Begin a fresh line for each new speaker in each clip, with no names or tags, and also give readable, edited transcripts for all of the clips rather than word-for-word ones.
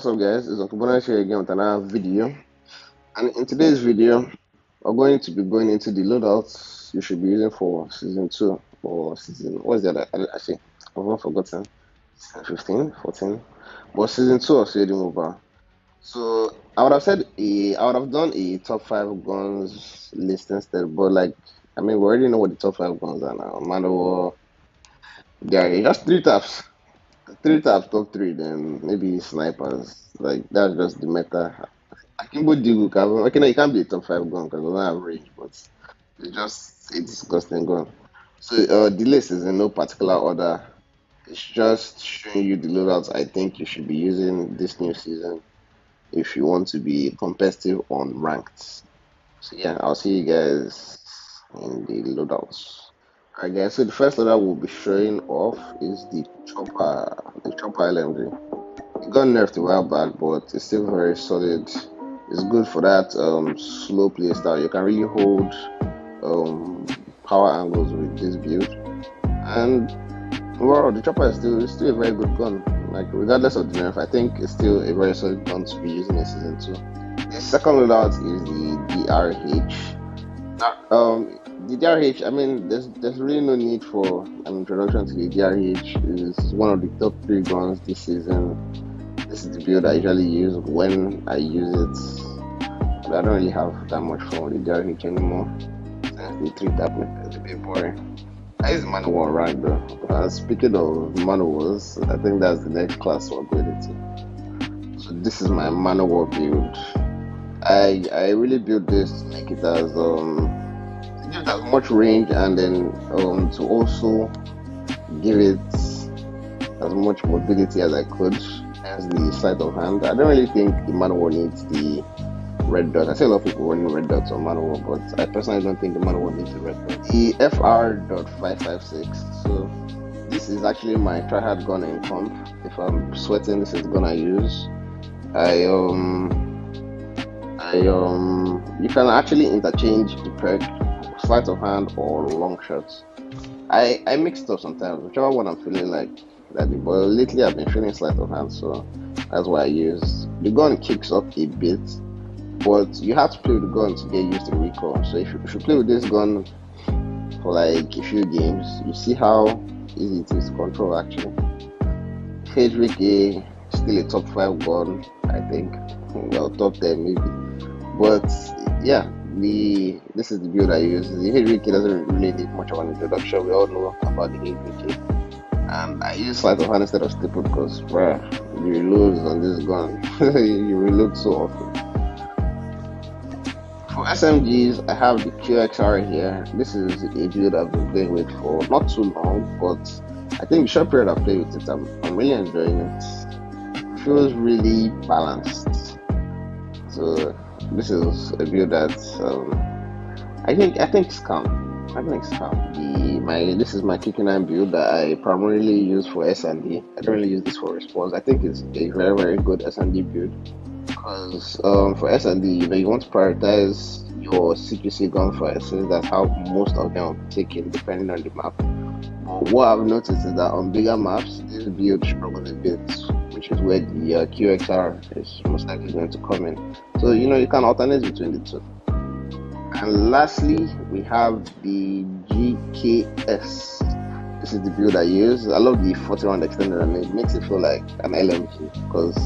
What's up, guys? It's Uncle Bonus here again with another video. And in today's video, we're going to be going into the loadouts you should be using for season 2 or season. What is the other? Actually, I've not forgotten. Season 15, 14. But season 2 of COD Mobile. So I would have said I would have done a top 5 guns list instead. But like, I mean, we already know what the top 5 guns are now. Man of War, there are just 3 taps. 3 taps, top 3, then maybe snipers. Like, that's just the meta. Akimbo Digu, okay, no, it can't be a top 5 gun because it doesn't have range, but it's just a disgusting gun. So, the list is in no particular order. It's just showing you the loadouts I think you should be using this new season if you want to be competitive on ranked. So, yeah, I'll see you guys in the loadouts. Alright, guys, so the first loadout we'll be showing off is the chopper LMG. It got nerfed a while back, but it's still very solid. It's good for that slow play style. You can really hold power angles with this build, and overall the chopper is still a very good gun. Like, regardless of the nerf, I think it's still a very solid gun to be using in season 2. The second loadout is the DRH. The DRH, I mean, there's really no need for an introduction to the DRH. It's one of the top 3 guns this season. This is the build I usually use when I use it. But I don't really have that much fun with the DRH anymore. Since the 3-tap method is a bit boring. I use Man of War rank though. Speaking of Man of Wars, I think that's the next class we're going into. So this is my Man of War build. I really built this to make it as give it as much range, and then to also give it as much mobility as I could as the sleight of hand. I don't really think the Man of War needs the red dot. I see a lot of people running red dots on Man of War, but I personally don't think the Man of War needs the red dot. The FR.556. So this is actually my tryhard gun in comp. If I'm sweating, this is the gun I use. You can actually interchange the perk sleight of hand or long shots. I mix stuff sometimes, whichever one I'm feeling like that. But lately I've been feeling sleight of hand, so that's why I use. The gun kicks up a bit, but you have to play with the gun to get used to recoil. So if you play with this gun for like a few games, you see how easy it is to control actually. HVK still a top 5 gun, I think. Well, top 10 maybe. But yeah, this is the build I use. The HVK doesn't really need much of an introduction. We all know about the HVK. And I use sleight of hand instead of staple because, bruh, you reload on this gun. You reload so often. For SMGs, I have the QXR here. This is a build I've been playing with for not too long, but I think the short period I've played with it, I'm really enjoying it. It feels really balanced. So this is a build that I think it's calm. I think it's calm. This is my Kicking build that I primarily use for S&D. I don't really use this for response. I think it's a very, very good S&D build because for S&D, you want to prioritize your CQC gunfire, since that's how most of them are taken depending on the map. But what I've noticed is that on bigger maps, this build struggles a bit, which is where the QXR is most likely going to come in. So you can alternate between the two. And lastly, we have the GKS. This is the build I use. I love the 40 round extended, and it makes it feel like an LMG because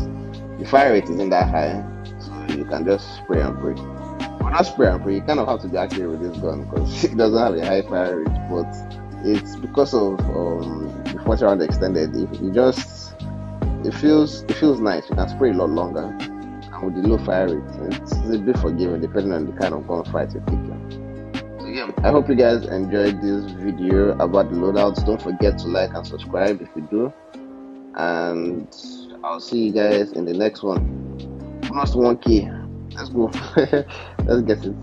the fire rate isn't that high, so you can just spray and pray. Well, not spray and pray, you kind of have to be accurate with this gun because it doesn't have a high fire rate, but it's because of the 40 round extended. It feels nice. You can spray a lot longer, and with the low fire rate, it's a bit forgiving depending on the kind of gunfight you're taking. So yeah, I hope you guys enjoyed this video about the loadouts. Don't forget to like and subscribe if you do, and I'll see you guys in the next one. Almost 1K. Let's go. Let's get it.